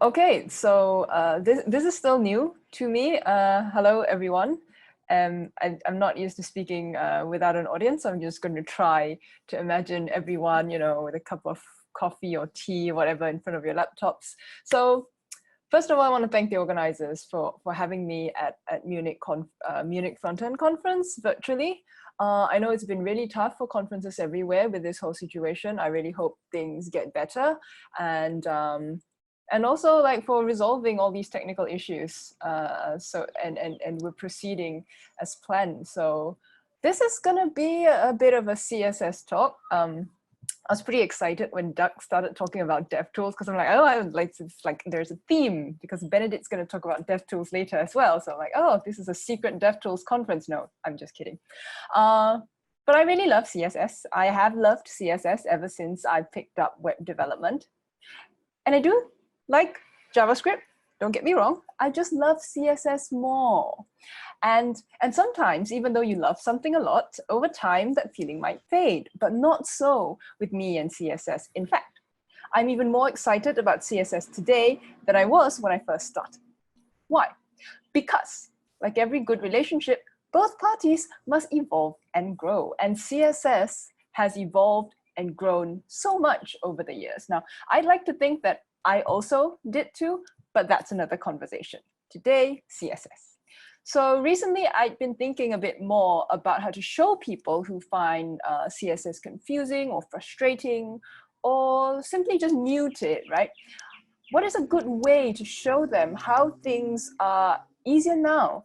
Okay, so this is still new to me. Hello, everyone. I'm not used to speaking without an audience. I'm just going to try to imagine everyone, with a cup of coffee or tea, whatever, in front of your laptops. So first of all, I want to thank the organizers for having me at Munich Frontend Conference virtually. I know it's been really tough for conferences everywhere with this whole situation. I really hope things get better, and also like for resolving all these technical issues. And we're proceeding as planned. So this is gonna be a bit of a CSS talk. I was pretty excited when Doug started talking about DevTools because I'm like, oh, it's like there's a theme because Benedict's going to talk about DevTools later as well. So I'm like, oh, this is a secret DevTools conference. No, I'm just kidding. But I really love CSS. I have loved CSS ever since I picked up web development. And I do like JavaScript. Don't get me wrong. I just love CSS more. And sometimes, even though you love something a lot, over time, that feeling might fade, but not so with me and CSS. In fact, I'm even more excited about CSS today than I was when I first started. Why? Because, like every good relationship, both parties must evolve and grow. And CSS has evolved and grown so much over the years. Now, I'd like to think that I also did too, but that's another conversation. Today, CSS. So recently, I've been thinking a bit more about how to show people who find CSS confusing or frustrating, or simply just new to it, right? What is a good way to show them how things are easier now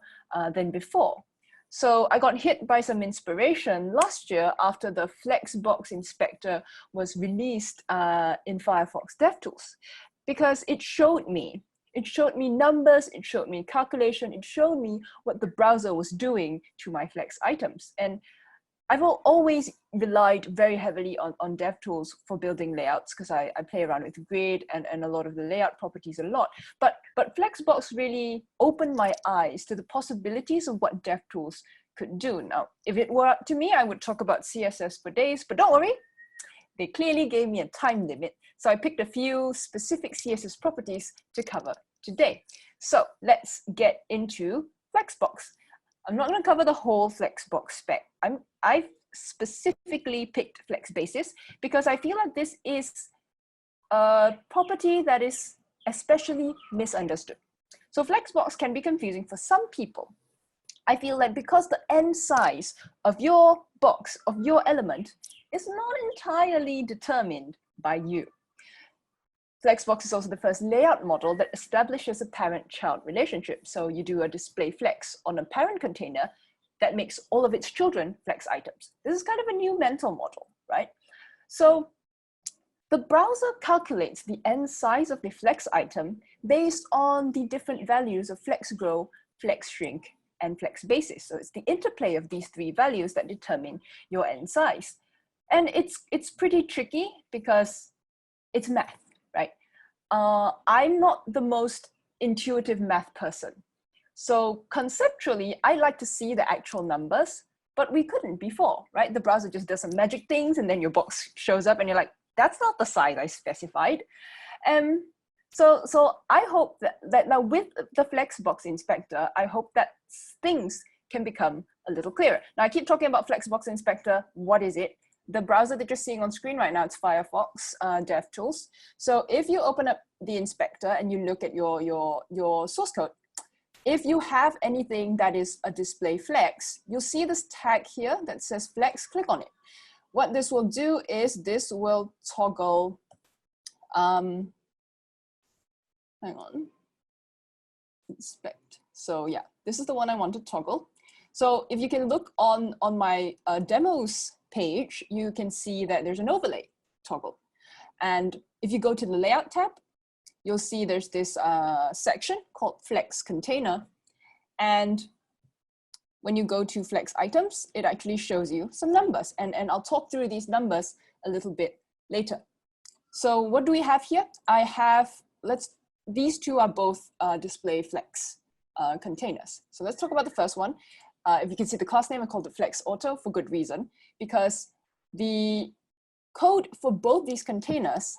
than before? So I got hit by some inspiration last year after the Flexbox Inspector was released in Firefox DevTools, because it showed me numbers, it showed me calculation, it showed me what the browser was doing to my Flex items. And I've always relied very heavily on DevTools for building layouts because I play around with grid and a lot of the layout properties a lot. But Flexbox really opened my eyes to the possibilities of what DevTools could do. Now, if it were up to me, I would talk about CSS for days, but don't worry, they clearly gave me a time limit. So I picked a few specific CSS properties to cover today. So let's get into Flexbox. I'm not going to cover the whole Flexbox spec. I've specifically picked Flex Basis because I feel like this is a property that is especially misunderstood. So Flexbox can be confusing for some people. I feel like because the end size of your box, of your element, is not entirely determined by you. Flexbox is also the first layout model that establishes a parent-child relationship. So you do a display flex on a parent container that makes all of its children flex items. This is kind of a new mental model, right? So the browser calculates the end size of the flex item based on the different values of flex grow, flex shrink, and flex basis. So it's the interplay of these three values that determine your end size. And it's pretty tricky because it's math, right? I'm not the most intuitive math person. So conceptually, I like to see the actual numbers, but we couldn't before, right? The browser just does some magic things and then your box shows up and you're like, that's not the size I specified. So I hope that now with the Flexbox Inspector, I hope that things can become a little clearer. Now I keep talking about Flexbox Inspector. What is it? The browser that you're seeing on screen right now, it's Firefox DevTools. So if you open up the inspector and you look at your source code, if you have anything that is a display flex, you'll see this tag here that says flex, click on it. What this will do is this will toggle, hang on, inspect. So yeah, this is the one I want to toggle. So if you can look on my demos page, you can see that there's an overlay toggle. And if you go to the layout tab, you'll see there's this section called Flex Container. And when you go to Flex Items, it actually shows you some numbers. And I'll talk through these numbers a little bit later. So what do we have here? I have, these two are both display Flex containers. So let's talk about the first one. If you can see the class name, I called it Flex Auto for good reason, because the code for both these containers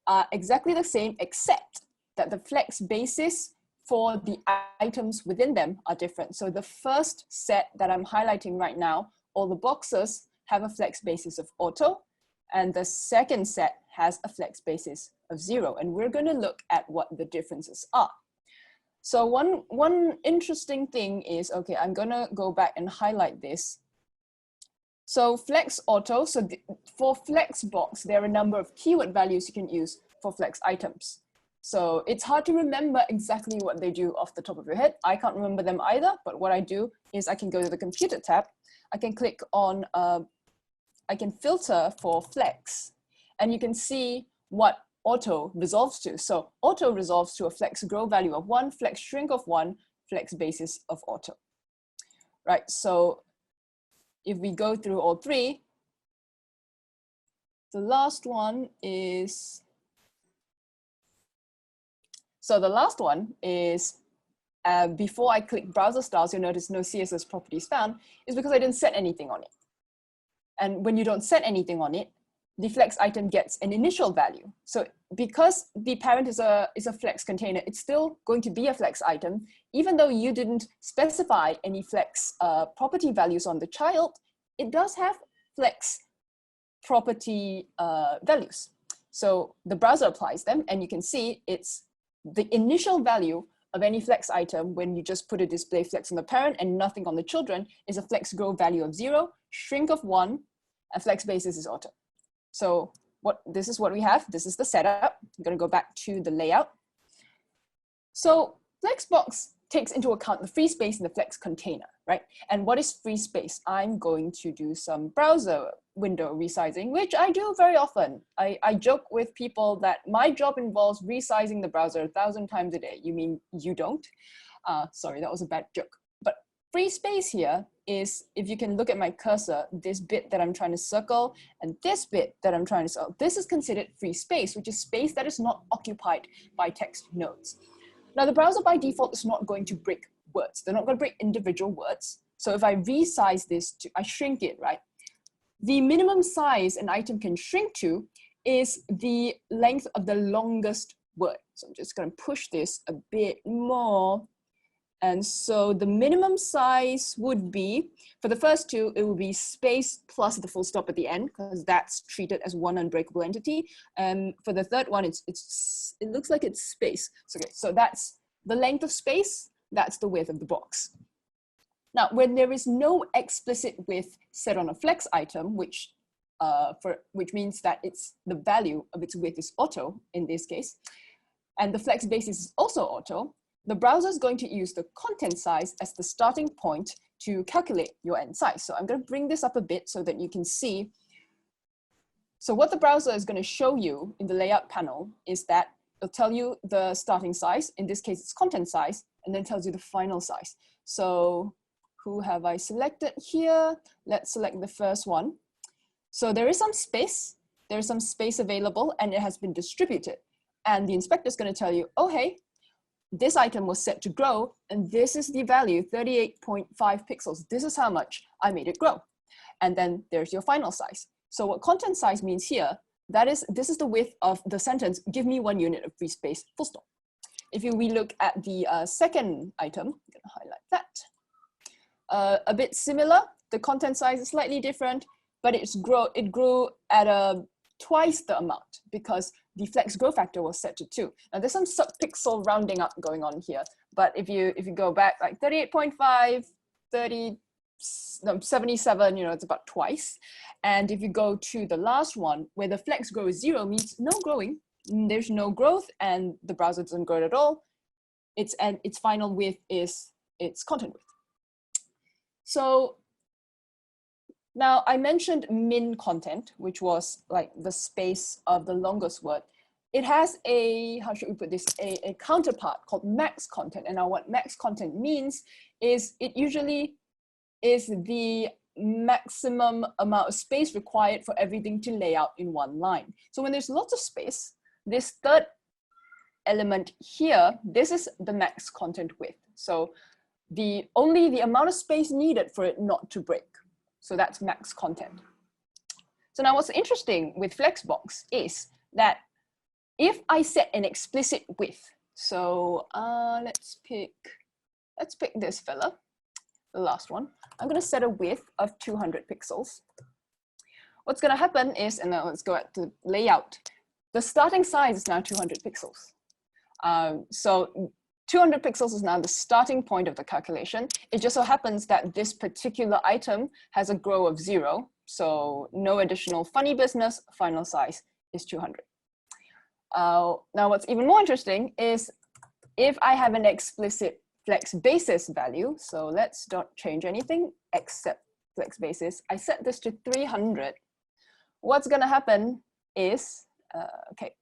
are exactly the same, except that the flex basis for the items within them are different. So the first set that I'm highlighting right now, all the boxes have a flex basis of auto, and the second set has a flex basis of 0. And we're going to look at what the differences are. So one interesting thing is, okay, I'm going to go back and highlight this. So flex auto, so for Flexbox, there are a number of keyword values you can use for flex items. So it's hard to remember exactly what they do off the top of your head. I can't remember them either, but what I do is I can go to the computer tab. I can click on, I can filter for flex, and you can see what auto resolves to. So auto resolves to a flex grow value of 1, flex shrink of 1, flex basis of auto. Right, so if we go through all three, the last one is, so the last one is, before I click browser styles, you'll notice no CSS properties found, is because I didn't set anything on it. And when you don't set anything on it, the flex item gets an initial value. So because the parent is a flex container, it's still going to be a flex item, even though you didn't specify any flex property values on the child, it does have flex property values. So the browser applies them, and you can see it's the initial value of any flex item when you just put a display flex on the parent and nothing on the children is a flex grow value of 0, shrink of 1, and flex basis is auto. So this is what we have. This is the setup. I'm going to go back to the layout. So Flexbox takes into account the free space in the flex container, right? And what is free space? I'm going to do some browser window resizing, which I do very often. I joke with people that my job involves resizing the browser 1,000 times a day. You mean you don't? Sorry, that was a bad joke. But free space here is, if you can look at my cursor, this bit that I'm trying to circle and this bit that I'm trying to circle, this is considered free space, which is space that is not occupied by text nodes. Now the browser by default is not going to break words. They're not going to break individual words. So if I resize this, I shrink it, right? The minimum size an item can shrink to is the length of the longest word. So I'm just going to push this a bit more. And so the minimum size would be, for the first two, it will be space plus the full stop at the end, because that's treated as one unbreakable entity. And for the third one, it looks like it's space. So, okay, so that's the length of space, that's the width of the box. Now, when there is no explicit width set on a flex item, which means that the value of its width is auto in this case, and the flex basis is also auto, the browser is going to use the content size as the starting point to calculate your end size. So I'm going to bring this up a bit so that you can see. So what the browser is going to show you in the layout panel is that it'll tell you the starting size. In this case, it's content size, and then tells you the final size. So who have I selected here? Let's select the first one. So there is some space. There's some space available, and it has been distributed. And the inspector is going to tell you, oh, hey, this item was set to grow, and this is the value, 38.5 pixels. This is how much I made it grow. And then there's your final size. So what content size means here, this is the width of the sentence, give me 1 unit of free space, full stop. If we look at the second item, I'm going to highlight that. A bit similar, the content size is slightly different, but it grew at twice the amount because the flex grow factor was set to 2. Now there's some sub-pixel rounding up going on here, but if you go back like 38.5, 77, it's about twice. And if you go to the last one where the flex grow is 0, means no growing, there's no growth, and the browser doesn't grow at all. Its final width is its content width. So now I mentioned min content, which was like the space of the longest word. It has a, how should we put this, a counterpart called max content. And now what max content means is it usually is the maximum amount of space required for everything to lay out in one line. So when there's lots of space, this third element here, this is the max content width. So only the amount of space needed for it not to break. So that's max content. So now what's interesting with Flexbox is that if I set an explicit width, So let's pick this fella, the last one. I'm going to set a width of 200 pixels. What's going to happen is, and now let's go at the layout. The starting size is now 200 pixels. So 200 pixels is now the starting point of the calculation. It just so happens that this particular item has a grow of 0. So no additional funny business, final size is 200. Now what's even more interesting is if I have an explicit flex basis value, so let's not change anything except flex basis. I set this to 300. What's gonna happen is, okay,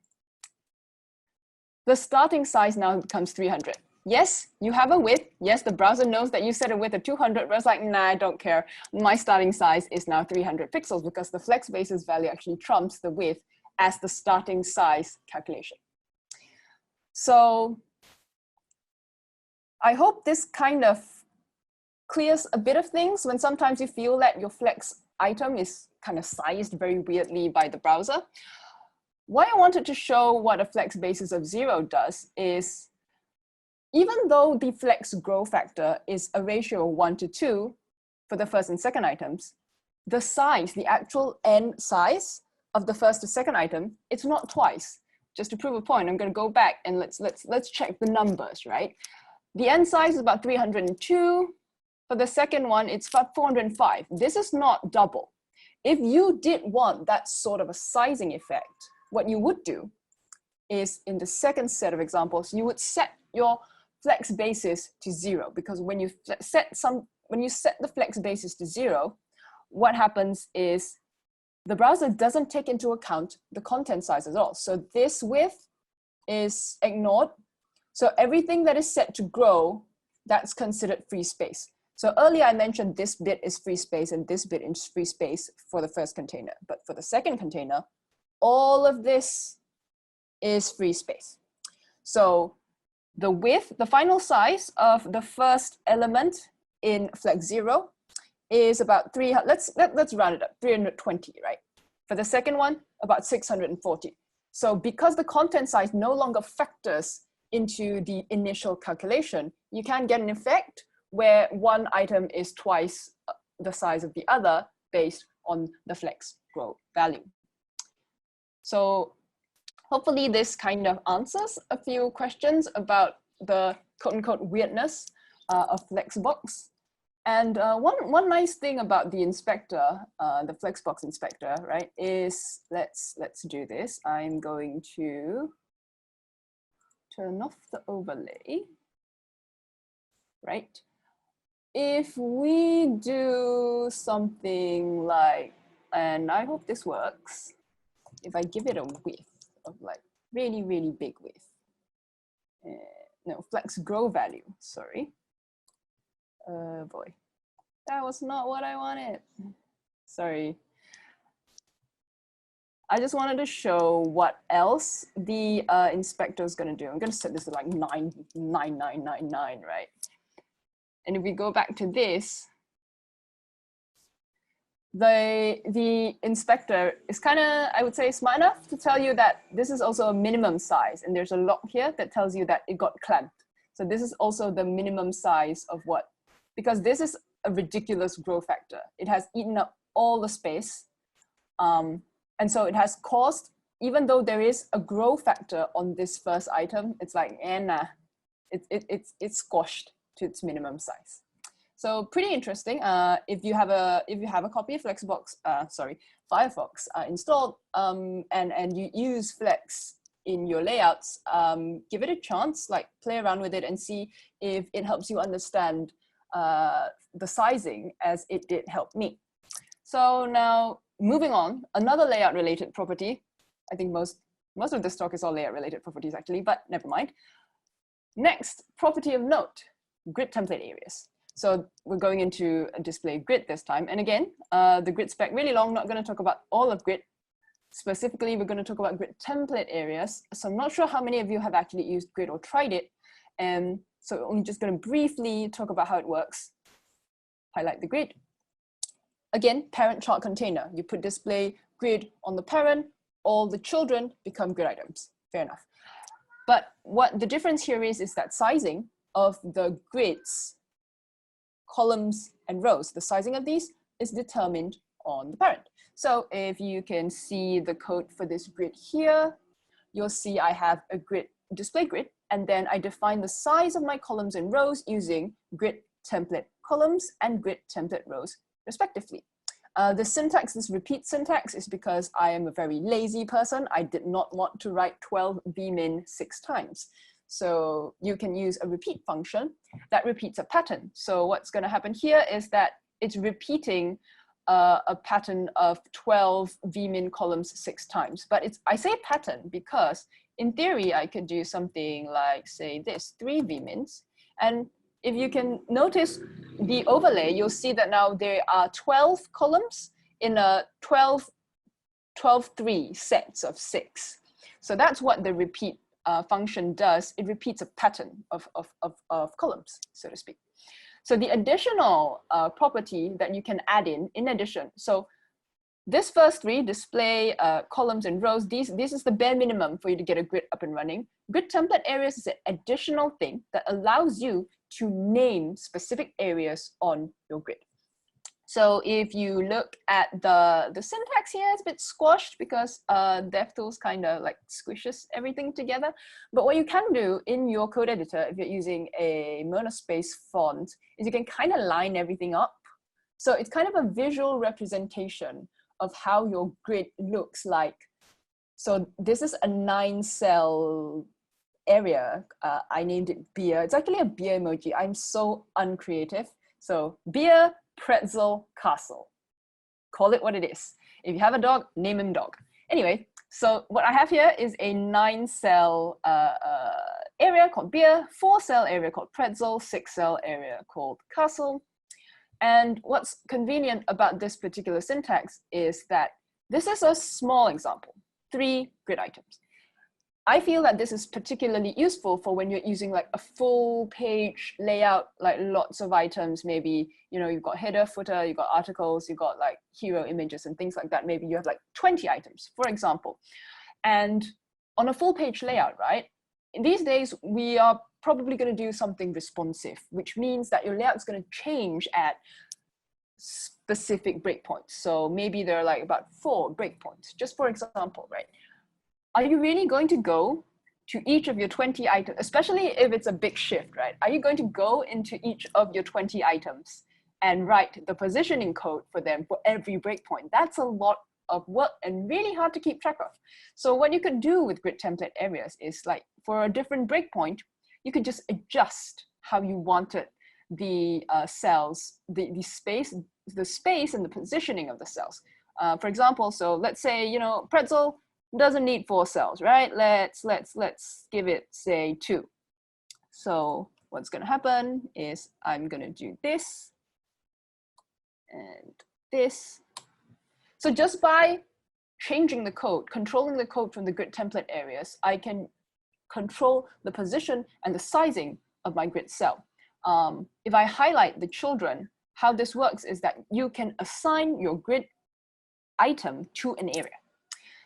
the starting size now becomes 300. Yes, you have a width. Yes, the browser knows that you set a width of 200, but it's like, nah, I don't care. My starting size is now 300 pixels because the flex basis value actually trumps the width as the starting size calculation. So I hope this kind of clears a bit of things when sometimes you feel that your flex item is kind of sized very weirdly by the browser. Why I wanted to show what a flex basis of 0 does is, even though the flex grow factor is a ratio of 1 to 2 for the first and second items, the size, the actual end size of the first to second item, it's not twice. Just to prove a point, I'm going to go back and let's check the numbers, right? The end size is about 302. For the second one, it's about 405. This is not double. If you did want that sort of a sizing effect, what you would do is, in the second set of examples, you would set your flex basis to 0, because when you set the flex basis to 0, what happens is the browser doesn't take into account the content size at all. So this width is ignored. So everything that is set to grow, that's considered free space. So earlier I mentioned this bit is free space and this bit is free space for the first container. But for the second container, all of this is free space. So the width, the final size of the first element in flex 0 is about 300, let's round it up, 320, right? For the second one, about 640. So because the content size no longer factors into the initial calculation, you can get an effect where one item is twice the size of the other based on the flex grow value. So hopefully this kind of answers a few questions about the quote-unquote weirdness of Flexbox. And one nice thing about the inspector, the Flexbox Inspector, right, is let's do this. I'm going to turn off the overlay, right? If we do something like, and I hope this works, if I give it a width of like really, really big width, no, flex grow value, sorry. Boy, that was not what I wanted. Sorry. I just wanted to show what else the inspector is going to do. I'm going to set this to like 99999, right? And if we go back to this, the inspector is kind of, I would say, smart enough to tell you that this is also a minimum size. And there's a lock here that tells you that it got clamped. So this is also the minimum size of what, because this is a ridiculous grow factor. It has eaten up all the space. And so it has caused, even though there is a grow factor on this first item, it's like, nah, it's squashed to its minimum size. So pretty interesting. If you have a copy of Firefox installed and you use Flex in your layouts, give it a chance, like play around with it and see if it helps you understand the sizing as it did help me. So now moving on, another layout related property. I think most of this talk is all layout related properties actually, but never mind. Next, property of note, grid template areas. So we're going into a display grid this time. And again, the grid spec really long, not going to talk about all of grid. Specifically, we're going to talk about grid template areas. So I'm not sure how many of you have actually used grid or tried it. And so I'm just going to briefly talk about how it works. Highlight the grid. Again, parent-child container. You put display grid on the parent, all the children become grid items. Fair enough. But what the difference here is that sizing of the grids, columns and rows, the sizing of these is determined on the parent. So if you can see the code for this grid here, you'll see I have a grid, display grid, and then I define the size of my columns and rows using grid template columns and grid template rows respectively. The syntax, this repeat syntax, is because I am a very lazy person. I did not want to write 12 vmin 6 times. So you can use a repeat function that repeats a pattern. So what's going to happen here is that it's repeating a pattern of 12 vmin columns 6 times. But I say pattern because in theory, I could do something like, say, this, 3 vmins. And if you can notice the overlay, you'll see that now there are 12 columns in a 12-3 sets of 6. So that's what the repeat function does. It repeats a pattern of columns, so to speak. So the additional property that you can add in addition, so this first 3, display columns and rows, this is the bare minimum for you to get a grid up and running. Grid template areas is an additional thing that allows you to name specific areas on your grid. So if you look at the syntax here, it's a bit squashed because DevTools kind of like squishes everything together. But what you can do in your code editor, if you're using a monospace font, is you can kind of line everything up. So it's kind of a visual representation of how your grid looks like. So this is a 9-cell area. I named it beer. It's actually a beer emoji. I'm so uncreative. So beer, pretzel, castle. Call it what it is. If you have a dog, name him dog. Anyway, so what I have here is a 9-cell area called beer, 4-cell area called pretzel, 6-cell area called castle. And what's convenient about this particular syntax is that this is a small example, 3 grid items. I feel that this is particularly useful for when you're using like a full page layout, like lots of items, maybe, you know, you've got header, footer, you've got articles, you've got like hero images and things like that. Maybe you have like 20 items, for example. And on a full page layout, right? In these days, we are probably going to do something responsive, which means that your layout is going to change at specific breakpoints. So maybe there are like about 4 breakpoints, just for example, right? Are you really going to go to each of your 20 items, especially if it's a big shift, right? Are you going to go into each of your 20 items and write the positioning code for them for every breakpoint? That's a lot of work and really hard to keep track of. So what you could do with grid template areas is like for a different breakpoint, you could just adjust how you wanted the cells, the space and the positioning of the cells. For example, so let's say, you know, pretzel doesn't need 4 cells, right? Let's give it, say, 2. So what's going to happen is I'm going to do this and this. So just by changing the code, controlling the code from the grid template areas, I can control the position and the sizing of my grid cell. If I highlight the children, how this works is that you can assign your grid item to an area.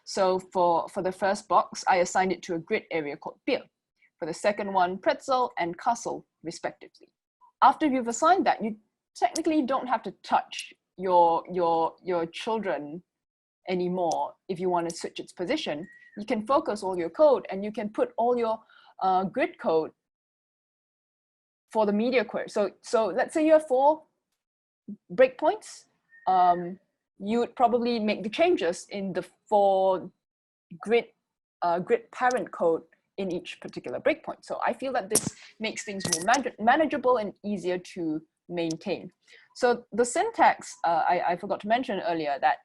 So for the first box, I assigned it to a grid area called beer. For the second one, pretzel and castle, respectively. After you've assigned that, you technically don't have to touch your children anymore. If you want to switch its position, you can focus all your code and you can put all your grid code for the media query. So let's say you have 4 breakpoints. You would probably make the changes in the 4 grid parent code in each particular breakpoint. So I feel that this makes things more manageable and easier to maintain. So the syntax, I forgot to mention earlier that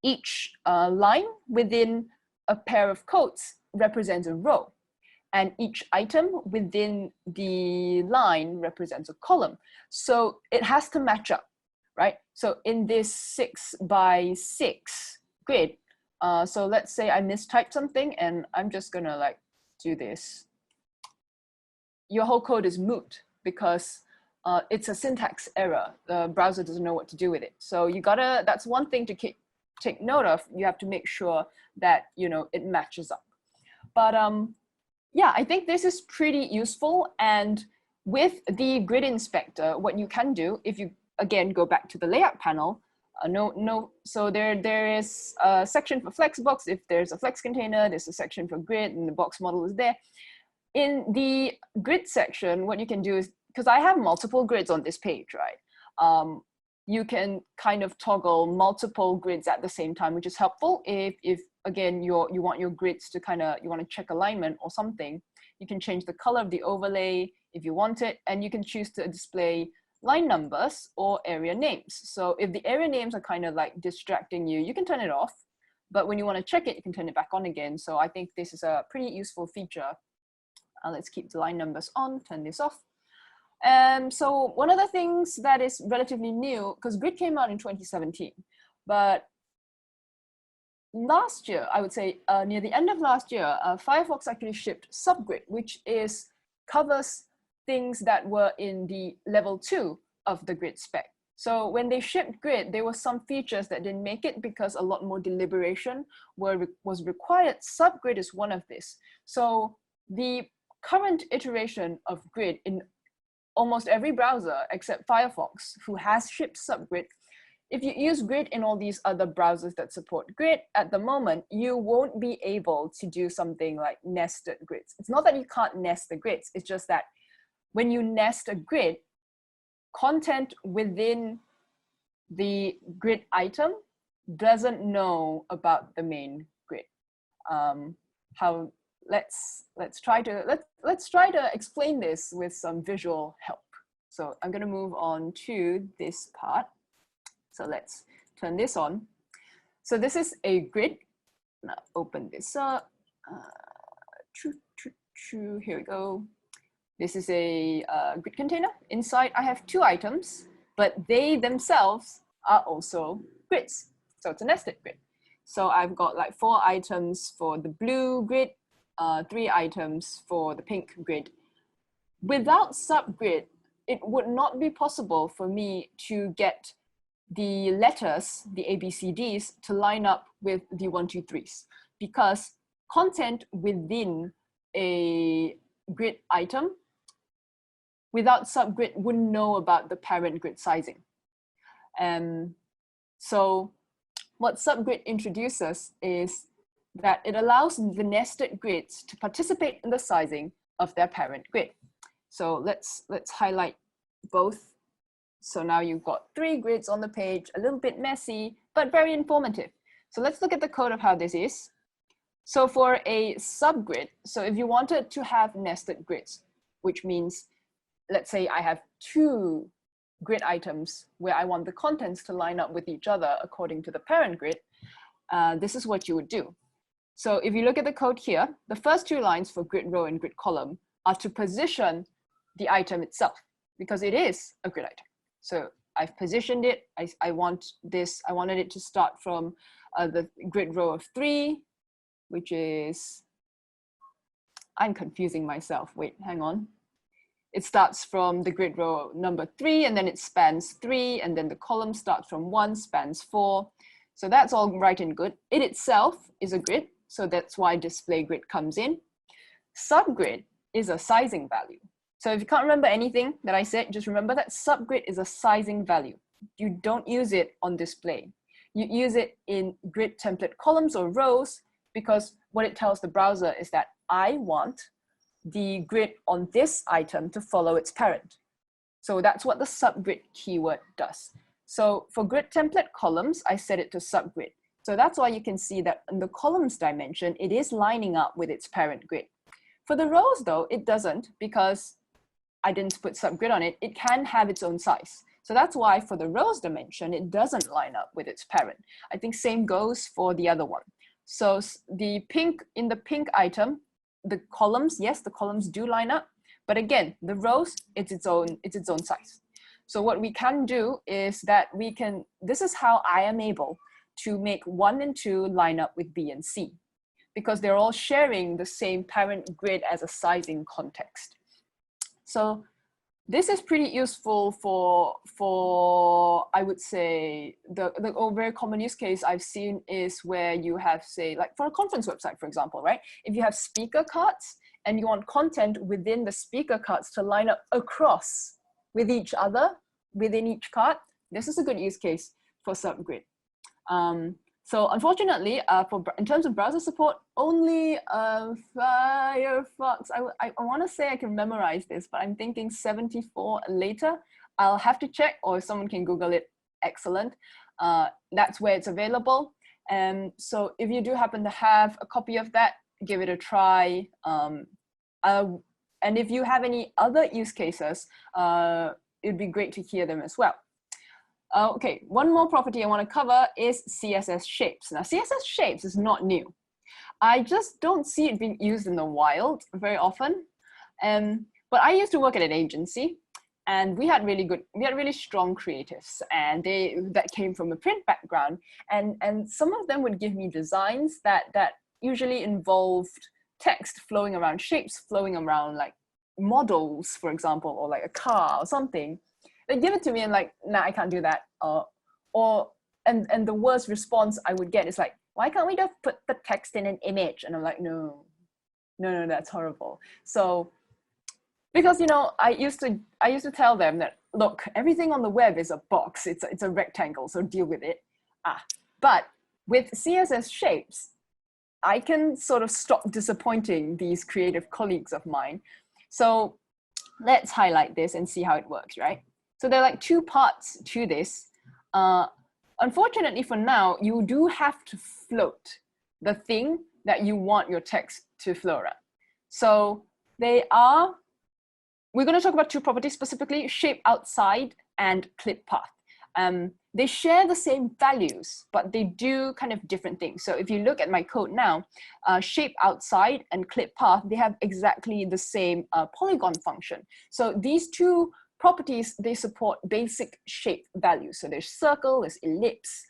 each line within a pair of codes represents a row, and each item within the line represents a column. So it has to match up, right? So in this 6 by 6 grid, so let's say I mistyped something and I'm just gonna like do this. Your whole code is moot because it's a syntax error. The browser doesn't know what to do with it. So you gotta, that's one thing to take note of. You have to make sure that, you know, it matches up. But yeah, I think this is pretty useful. And with the grid inspector, what you can do, if you again go back to the layout panel, so there is a section for Flexbox. If there's a Flex container, there's a section for grid, and the box model is there. In the grid section, what you can do is, because I have multiple grids on this page, right? You can kind of toggle multiple grids at the same time, which is helpful if again you want your grids to you want to check alignment or something. You can change the color of the overlay if you want it, and you can choose to display line numbers or area names. So if the area names are kind of like distracting you, you can turn it off, but when you want to check it, you can turn it back on again. So I think this is a pretty useful feature. Let's keep the line numbers on, turn this off. So one of the things that is relatively new, because grid came out in 2017, but last year, I would say near the end of last year, Firefox actually shipped subgrid, which covers things that were in the level 2 of the grid spec. So when they shipped grid, there were some features that didn't make it because a lot more deliberation was required. Subgrid is one of this. So the current iteration of grid in almost every browser except Firefox, who has shipped subgrid, if you use grid in all these other browsers that support grid, at the moment, you won't be able to do something like nested grids. It's not that you can't nest the grids, it's just that when you nest a grid, content within the grid item doesn't know about the main grid. Let's try to explain this with some visual help. So I'm going to move on to this part. So let's turn this on. So this is a grid. Now open this up. Here we go. This is a grid container. Inside I have 2 items, but they themselves are also grids. So it's a nested grid. So I've got like 4 items for the blue grid, 3 items for the pink grid. Without subgrid, it would not be possible for me to get the letters, the ABCDs, to line up with the 1, 2, 3s, because content within a grid item without subgrid wouldn't know about the parent grid sizing. So what subgrid introduces is that it allows the nested grids to participate in the sizing of their parent grid. So let's highlight both. So now you've got 3 grids on the page, a little bit messy, but very informative. So let's look at the code of how this is. So for a subgrid, so if you wanted to have nested grids, which means, let's say I have 2 grid items where I want the contents to line up with each other according to the parent grid, this is what you would do. So if you look at the code here, the first 2 lines for grid row and grid column are to position the item itself, because it is a grid item. So I've positioned it. I wanted it to start from the grid row of 3, which is, I'm confusing myself. Wait, hang on. It starts from the grid row number 3, and then it spans 3, and then the column starts from 1, spans 4. So that's all right and good. It itself is a grid, so that's why display grid comes in. Subgrid is a sizing value. So if you can't remember anything that I said, just remember that subgrid is a sizing value. You don't use it on display. You use it in grid template columns or rows, because what it tells the browser is that I want the grid on this item to follow its parent. So that's what the subgrid keyword does. So for grid template columns, I set it to subgrid. So that's why you can see that in the columns dimension, it is lining up with its parent grid. For the rows though, it doesn't, because I didn't put subgrid on it. It can have its own size. So that's why for the rows dimension, it doesn't line up with its parent. I think same goes for the other one. So the pink, in the pink item, the columns, yes, the columns do line up, but again, the rows, it's its own size. So what we can do is that this is how I am able to make 1 and 2 line up with B and C, because they're all sharing the same parent grid as a sizing context. So this is pretty useful for I would say, the very common use case I've seen is where you have, say, like for a conference website, for example, right? If you have speaker cards, and you want content within the speaker cards to line up across with each other within each card, this is a good use case for subgrid. So unfortunately, in terms of browser support, only Firefox, I want to say I can memorize this, but I'm thinking 74 later. I'll have to check, or if someone can Google it, excellent. That's where it's available. So if you do happen to have a copy of that, give it a try. And if you have any other use cases, it'd be great to hear them as well. Okay, one more property I want to cover is CSS Shapes. Now, CSS Shapes is not new. I just don't see it being used in the wild very often. But I used to work at an agency, and we had really strong creatives, and that came from a print background. And some of them would give me designs that usually involved text flowing around, shapes flowing around, like models, for example, or like a car or something. They give it to me and like, nah, I can't do that. And the worst response I would get is like, why can't we just put the text in an image? And I'm like, no, that's horrible. So, because, you know, I used to tell them that, look, everything on the web is a box. It's a rectangle, so deal with it. But with CSS Shapes, I can sort of stop disappointing these creative colleagues of mine. So let's highlight this and see how it works, right? So there are like two parts to this. Unfortunately for now, you do have to float the thing that you want your text to flow around. So we're going to talk about two properties specifically, shape outside and clip path. They share the same values, but they do kind of different things. So if you look at my code now, shape outside and clip path, they have exactly the same polygon function. So these two properties, they support basic shape values. So there's circle, there's ellipse,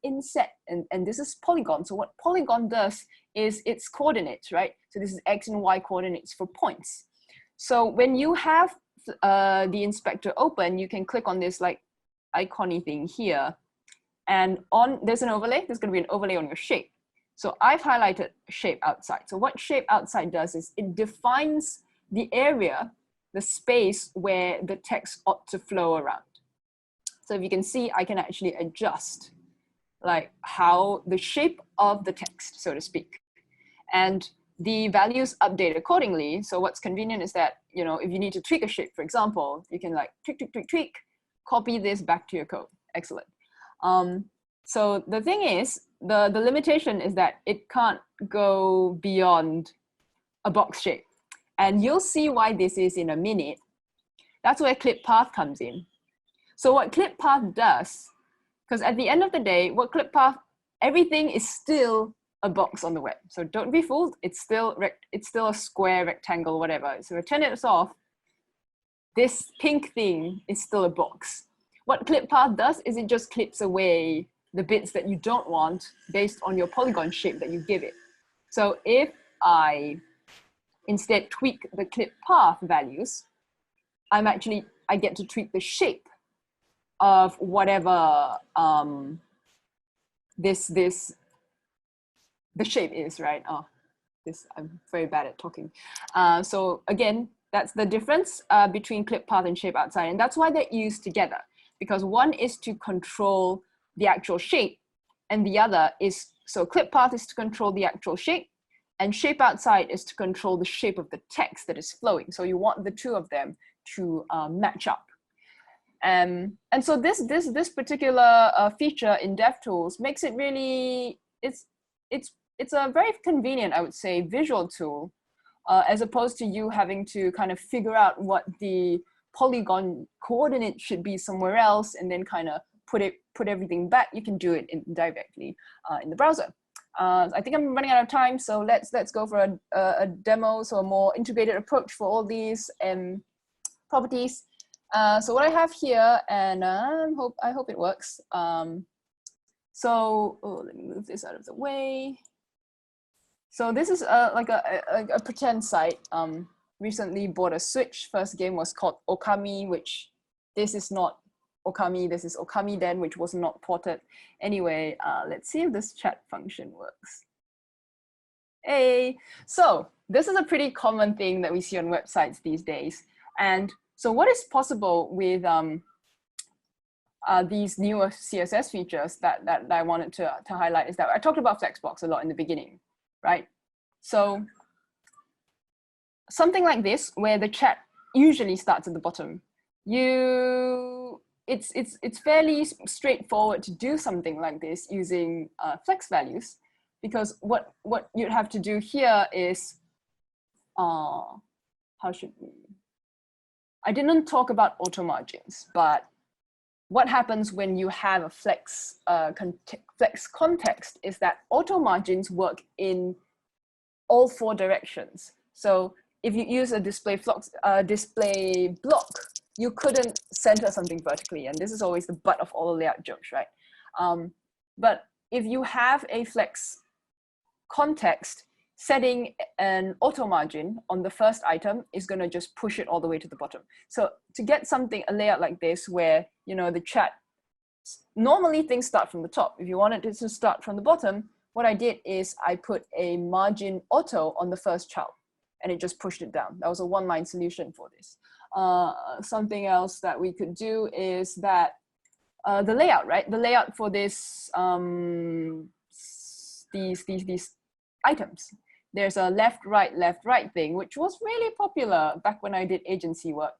inset, and this is polygon. So what polygon does is its coordinates, right? So this is X and Y coordinates for points. So when you have the inspector open, you can click on this like icon-y thing here, and there's an overlay. There's going to be an overlay on your shape. So I've highlighted shape outside. So what shape outside does is it defines the area, the space where the text ought to flow around. So if you can see, I can actually adjust like how the shape of the text, so to speak, and the values update accordingly. So what's convenient is that, you know, if you need to tweak a shape, for example, you can like tweak, copy this back to your code. Excellent. So the thing is, the limitation is that it can't go beyond a box shape. And you'll see why this is in a minute. That's where clip path comes in. So what clip path does, because at the end of the day, what clip path, everything is still a box on the web. So don't be fooled. It's still a square, rectangle, whatever. So turn it off. This pink thing is still a box. What clip path does is it just clips away the bits that you don't want based on your polygon shape that you give it. So if I instead tweak the clip path values, I get to tweak the shape of whatever the shape is, right? Oh, I'm very bad at talking. So again, that's the difference between clip path and shape outside. And that's why they're used together, because one is to control the actual shape, and the other is, so clip path is to control the actual shape, and shape outside is to control the shape of the text that is flowing. So you want the two of them to match up. And so this particular feature in DevTools makes it really, it's a very convenient, I would say, visual tool, as opposed to you having to kind of figure out what the polygon coordinate should be somewhere else and then kind of put everything back. You can do it directly in the browser. I think I'm running out of time, so let's go for a demo, so a more integrated approach for all these properties. So what I have here, and I hope it works. So let me move this out of the way. So this is like a pretend site. Recently bought a Switch. First game was called Okami, which this is not Okami. This is Okami Den, which was not ported. Anyway, let's see if this chat function works. Hey, so this is a pretty common thing that we see on websites these days. And so what is possible with these newer CSS features that I wanted to highlight is that I talked about Flexbox a lot in the beginning, right? So something like this, where the chat usually starts at the bottom, it's fairly straightforward to do something like this using flex values, because what you'd have to do here is, how should we? I didn't talk about auto margins, but what happens when you have a flex context is that auto margins work in all 4 directions. So if you use a display block, you couldn't center something vertically, and this is always the butt of all the layout jokes, right? But if you have a flex context, setting an auto margin on the first item is going to just push it all the way to the bottom. So to get a layout like this, where the chat, normally things start from the top. If you wanted it to start from the bottom, what I did is I put a margin auto on the first child, and it just pushed it down. That was a one-line solution for this. Something else that we could do is that the layout, right? The layout for this, these items. There's a left, right thing, which was really popular back when I did agency work.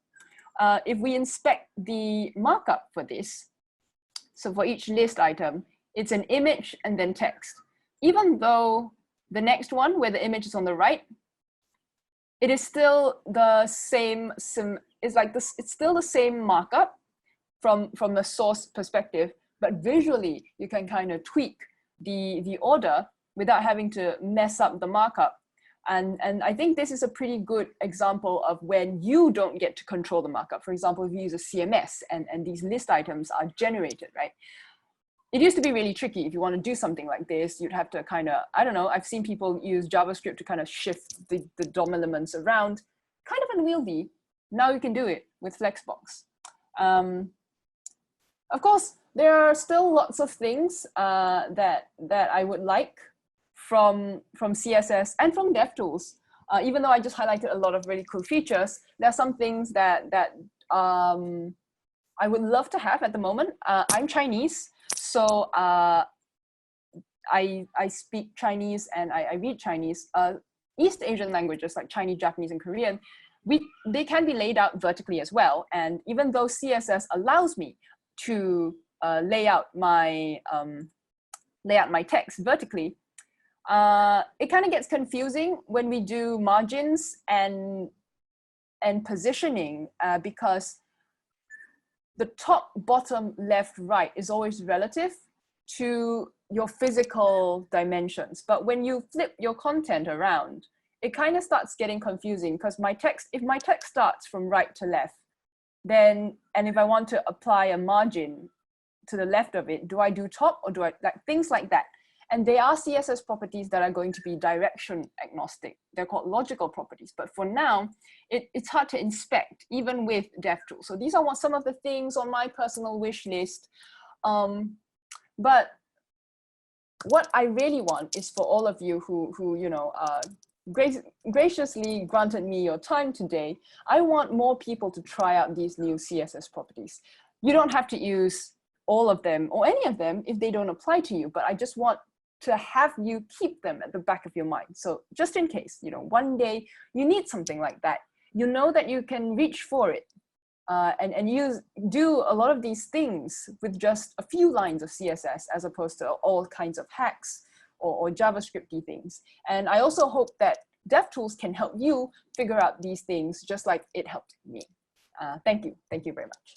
If we inspect the markup for this, so for each list item, it's an image and then text. Even though the next one, where the image is on the right, it is still the same, it's still the same markup from the source perspective, but visually you can kind of tweak the order without having to mess up the markup. And I think this is a pretty good example of when you don't get to control the markup. For example, if you use a CMS and these list items are generated, right? It used to be really tricky. If you want to do something like this, you'd have to kind of, I don't know, I've seen people use JavaScript to kind of shift the DOM elements around, kind of unwieldy. Now you can do it with Flexbox. Of course, there are still lots of things that I would like from CSS and from DevTools. Even though I just highlighted a lot of really cool features, there are some things that I would love to have at the moment. I'm Chinese, so I speak Chinese and I read Chinese. East Asian languages like Chinese, Japanese, and Korean, they can be laid out vertically as well. And even though CSS allows me to lay out my text vertically, it kind of gets confusing when we do margins and positioning, because the top, bottom, left, right is always relative to your physical dimensions. But when you flip your content around, it kind of starts getting confusing, because if my text starts from right to left, then, and if I want to apply a margin to the left of it, do I do top or do I, like things like that? And they are CSS properties that are going to be direction agnostic. They're called logical properties. But for now, it's hard to inspect, even with DevTools. So these are some of the things on my personal wish list. But what I really want is for all of you who graciously granted me your time today, I want more people to try out these new CSS properties. You don't have to use all of them or any of them if they don't apply to you, but I just want to have you keep them at the back of your mind. So just in case, one day you need something like that, you know that you can reach for it and do a lot of these things with just a few lines of CSS, as opposed to all kinds of hacks or JavaScripty things. And I also hope that DevTools can help you figure out these things just like it helped me. Thank you very much.